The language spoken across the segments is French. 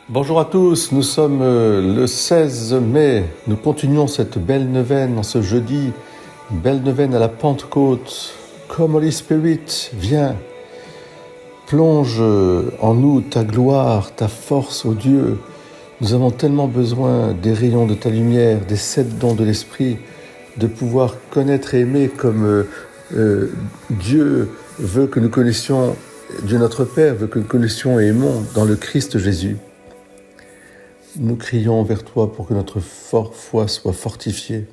Bonjour à tous, nous sommes le 16 mai, nous continuons cette belle neuvaine en ce jeudi, une belle neuvaine à la Pentecôte. Come Holy Spirit, viens, plonge en nous ta gloire, ta force, ô Dieu. Nous avons tellement besoin des rayons de ta lumière, des 7 dons de l'Esprit, de pouvoir connaître et aimer comme Dieu veut que nous connaissions, Dieu notre Père veut que nous connaissions et aimons dans le Christ Jésus. Nous crions vers toi pour que notre foi soit fortifiée.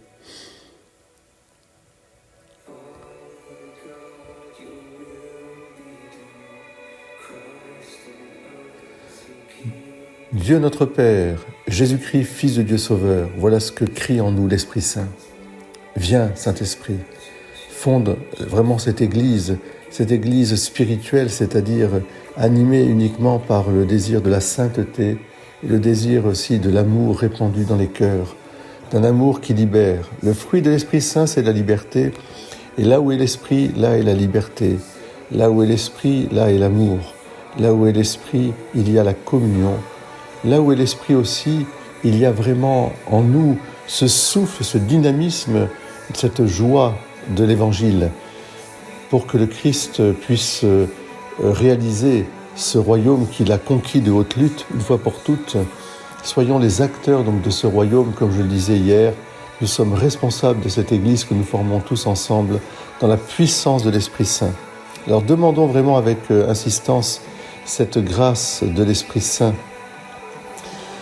Dieu notre Père, Jésus-Christ, Fils de Dieu Sauveur, voilà ce que crie en nous l'Esprit Saint. Viens, Saint-Esprit, fonde vraiment cette Église spirituelle, c'est-à-dire animée uniquement par le désir de la sainteté, et le désir aussi de l'amour répandu dans les cœurs, d'un amour qui libère. Le fruit de l'Esprit Saint, c'est la liberté. Et là où est l'Esprit, là est la liberté. Là où est l'Esprit, là est l'amour. Là où est l'Esprit, il y a la communion. Là où est l'Esprit aussi, il y a vraiment en nous ce souffle, ce dynamisme, cette joie de l'Évangile, pour que le Christ puisse réaliser ce royaume qu'il a conquis de haute lutte, une fois pour toutes. Soyons les acteurs donc de ce royaume, comme je le disais hier. Nous sommes responsables de cette Église que nous formons tous ensemble dans la puissance de l'Esprit Saint. Alors demandons vraiment avec insistance cette grâce de l'Esprit Saint.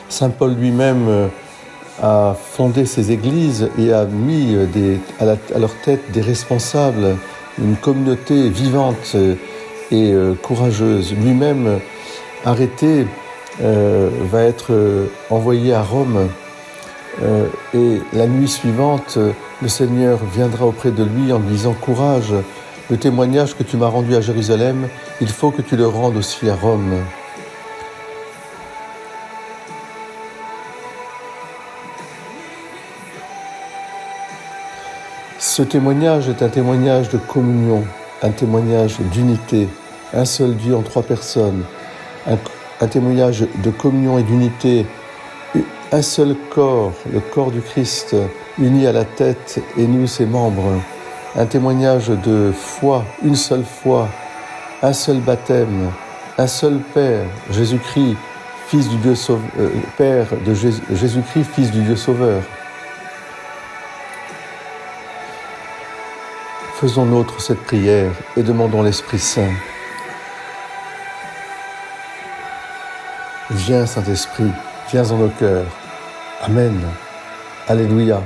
Saint Paul lui-même a fondé ces églises et a mis à leur tête des responsables, une communauté vivante et courageuse. Lui-même, arrêté, va être envoyé à Rome et la nuit suivante, le Seigneur viendra auprès de lui en lui disant « Courage, le témoignage que tu m'as rendu à Jérusalem, il faut que tu le rendes aussi à Rome. » Ce témoignage est un témoignage de communion, un témoignage d'unité, un seul Dieu en 3 personnes, un témoignage de communion et d'unité, un seul corps, le corps du Christ, uni à la tête et nous ses membres, un témoignage de foi, une seule foi, un seul baptême, un seul Père, Jésus-Christ, Fils du Dieu Sauveur, Père de Jésus-Christ, Fils du Dieu Sauveur. Faisons nôtre cette prière et demandons l'Esprit Saint. Viens, Saint-Esprit, viens en nos cœurs. Amen. Alléluia.